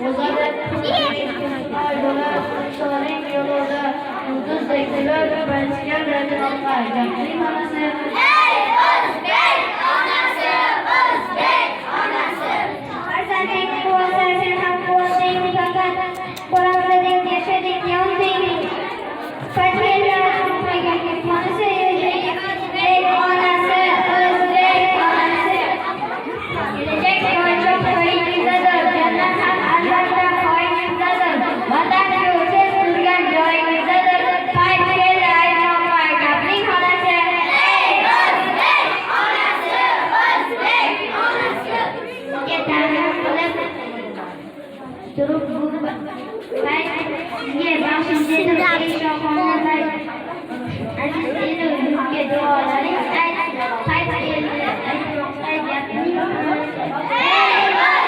Aydolar, kuşların yolunda, yıldız bekliyor, belçiler derdi alma, Gapling anası. Ey Özbek anası, Özbek anası. Arsanek kuvasarsın hak kuvasayını fakat Boravradık yaşadık yağın değil. Fatihler Özbek anası Özbek anası, Özbek anası. Gelecek yol çok kayıtlıdır. Cennet hak Allah'ta kayıtlıdır. Vatan yurtsuz durgan joyimizdedir. Fatihler çok Gapling anası. Ey Özbek anası, Özbek anası. Yeterli kılıp durup bu ben niye ben şimdi de